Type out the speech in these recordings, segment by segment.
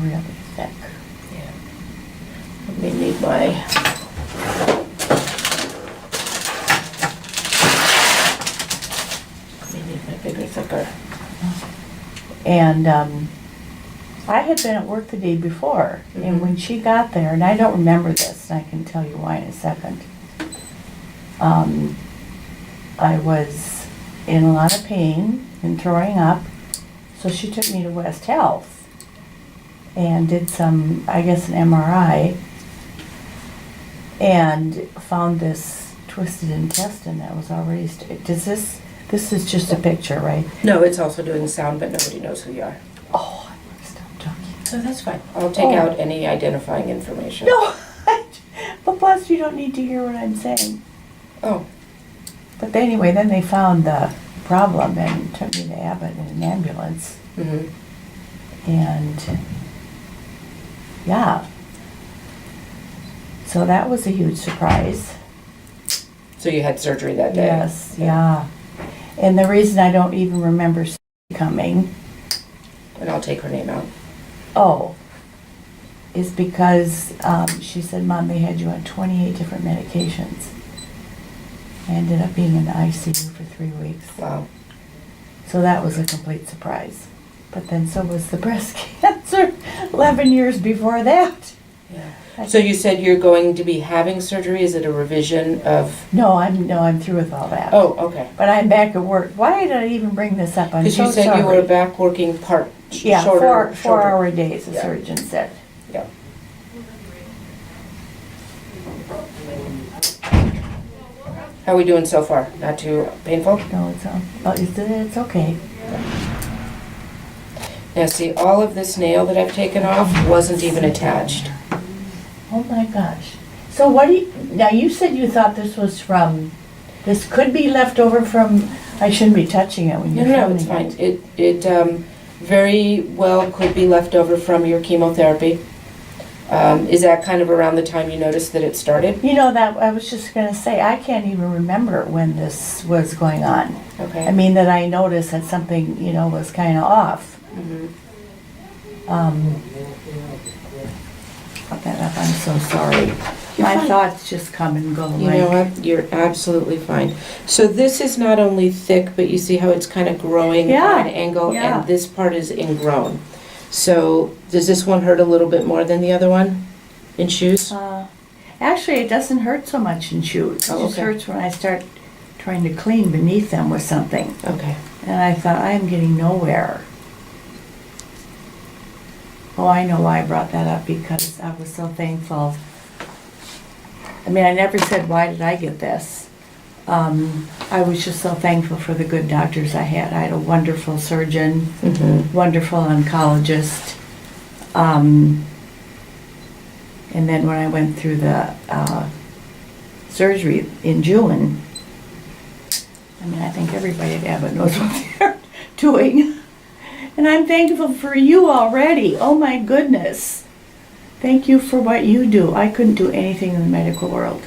really thick. Yeah. Let me need my... Let me need my bigger, thicker. And I had been at work the day before, and when she got there, and I don't remember this, and I can tell you why in a second. I was in a lot of pain and throwing up, so she took me to West Health and did some, I guess, an MRI, and found this twisted intestine that was already, this is just a picture, right? No, it's also doing sound, but nobody knows who you are. Oh, I want to stop talking. So that's fine. I'll take out any identifying information. No, but plus you don't need to hear what I'm saying. Oh, But anyway, then they found the problem and took me to Abbott in an ambulance. mm-hmm. And yeah, so that was a huge surprise. So you had surgery that day? Yes, yeah. And the reason I don't even remember coming, And I'll take her name out. is because she said, Mom, they had you on 28 different medications. I ended up being in the ICU for 3 weeks. Wow. So that was a complete surprise. But then so was the breast cancer 11 years before that. Yeah. So you said you're going to be having surgery? Is it a revision of... No, I'm through with all that. Oh, okay. But I'm back at work. Why did I even bring this up? I'm Because so you said sorry. you were back working Yeah, shorter. 4-hour days, the Yeah. surgeon said. Yeah. How are we doing so far? Not too painful? No, it's okay. Now see, all of this nail that I've taken off wasn't even attached. Oh my gosh. So what do you, now you said you thought this was from, this could be left over from, I shouldn't be touching it when No, you're no, filming it's fine. it. It very well could be left over from your chemotherapy. Is that kind of around the time you noticed that it started? You know, that, I was just gonna say, I can't even remember when this was going on. Okay. I mean, that I noticed that something, was kind of off. Mhm. Cut that up, I'm so sorry. You're My fine. thoughts just come and go You know like, what? You're absolutely fine. So this is not only thick, but you see how it's kind of growing Yeah, at an angle, yeah. and this part is ingrown. So does this one hurt a little bit more than the other one in shoes? actually, it doesn't hurt so much in shoes. It Oh, just okay. hurts when I start trying to clean beneath them with something. Okay. And I thought, I am getting nowhere. Oh, I know why I brought that up, because I was so thankful. I mean, I never said, why did I get this? I was just so thankful for the good doctors I had. I had a wonderful surgeon, Mm-hmm. wonderful oncologist. And then when I went through the surgery in June, I mean, I think everybody at Abbott knows what they're doing. And I'm thankful for you already. Oh my goodness. Thank you for what you do. I couldn't do anything in the medical world.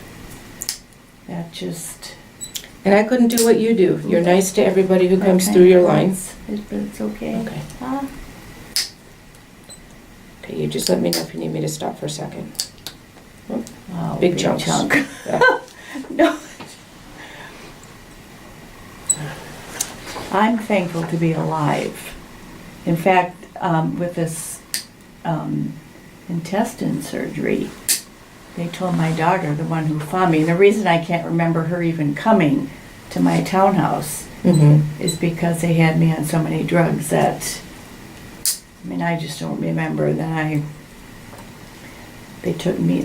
That just... And I couldn't do what you do. You're nice to everybody who comes Okay. through your lines. But it's okay. Okay. Ah, Okay, you just let me know if you need me to stop for a second. wow, Big chunks. chunk. Yeah. No. I'm thankful to be alive. In fact, with this intestine surgery, they told my daughter, the one who found me, and the reason I can't remember her even coming to my townhouse Mm-hmm. is because they had me on so many drugs that, I mean, I just don't remember. They took me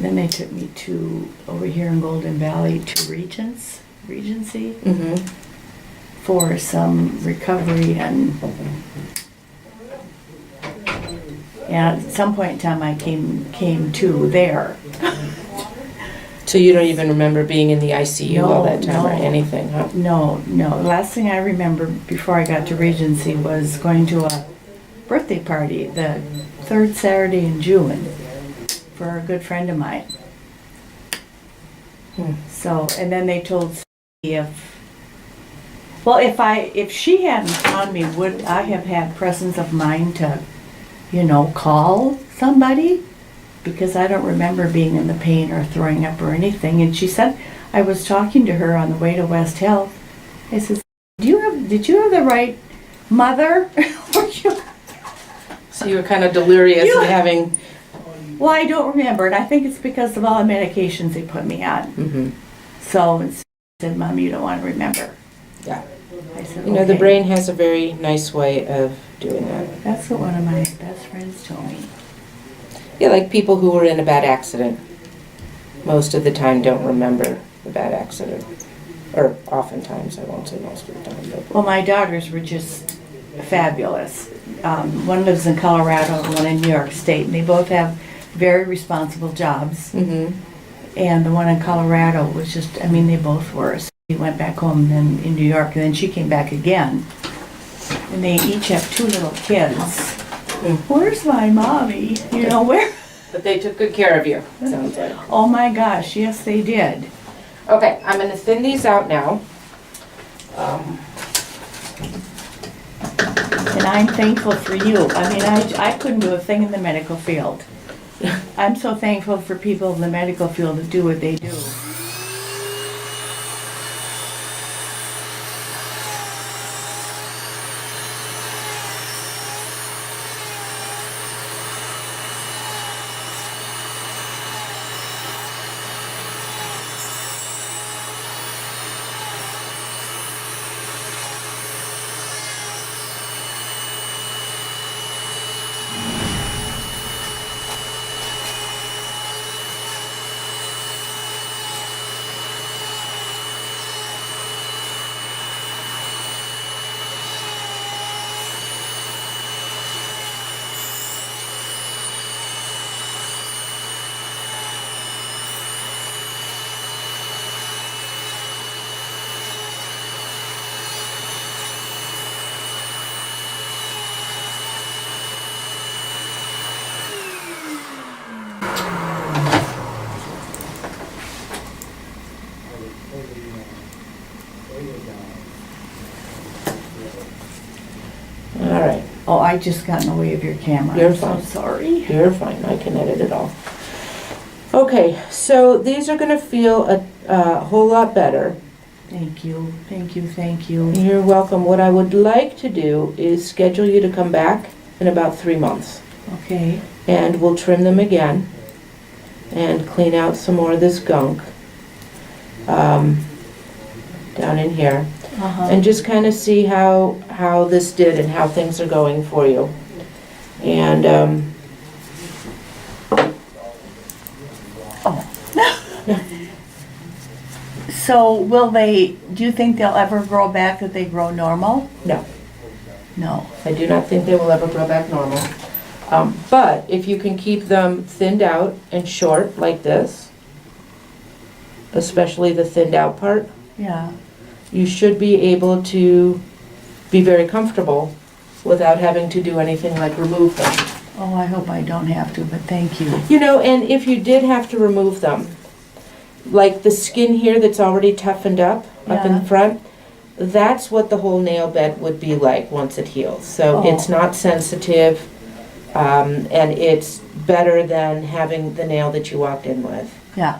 to, over here in Golden Valley, to Regency Mm-hmm. for some recovery, and at some point in time I came to there. So you don't even remember being in the ICU all that time or No. anything, huh? No. The last thing I remember before I got to Regency was going to a birthday party the third Saturday in June for a good friend of mine. So, and then they told me if she hadn't found me, would I have had presence of mind to, call somebody, because I don't remember being in the pain or throwing up or anything. And she said, I was talking to her on the way to West Health. I said, did you have the right mother? So you were kind of delirious You- and having... Well, I don't remember, and I think it's because of all the medications they put me on. Mhm. So I said, Mom, you don't want to remember. Yeah. I said, You know, the "Okay." brain has a very nice way of doing that. That's what one of my best friends told me. Yeah, like people who were in a bad accident, most of the time don't remember the bad accident. Or oftentimes, I won't say most of the time, but... Well, my daughters were just fabulous. One lives in Colorado and one in New York State, and they both have very responsible jobs. Mm-hmm. And the one in Colorado was just, they both were. So she went back home then in New York, and then she came back again. And they each have 2 little kids. Mm. Where's my mommy? Where? But they took good care of you, sounds like. Oh my gosh, yes they did. Okay, I'm gonna thin these out now. And I'm thankful for you. I couldn't do a thing in the medical field. I'm so thankful for people in the medical field that do what they do. All right, Oh, I just got in the way of your camera. You're I'm so fine. sorry. you're fine, I can edit it all. Okay, so these are gonna feel a whole lot better. Thank you, thank you, thank you. You're welcome. What I would like to do is schedule you to come back in about 3 months. Okay, And we'll trim them again and clean out some more of this gunk down in here. uh-huh. And just kind of see how this did and how things are going for you. And So do you think they'll ever grow back, that they grow normal? no, No. I do not think they will ever grow back normal. But if you can keep them thinned out and short like this, especially the thinned out part, Yeah. you should be able to be very comfortable without having to do anything like remove them. Oh, I hope I don't have to, but thank you. You know, and if you did have to remove them, like the skin here that's already toughened up in Yeah. front, that's what the whole nail bed would be like once it heals. So Oh. it's not sensitive, and it's better than having the nail that you walked in with. Yeah.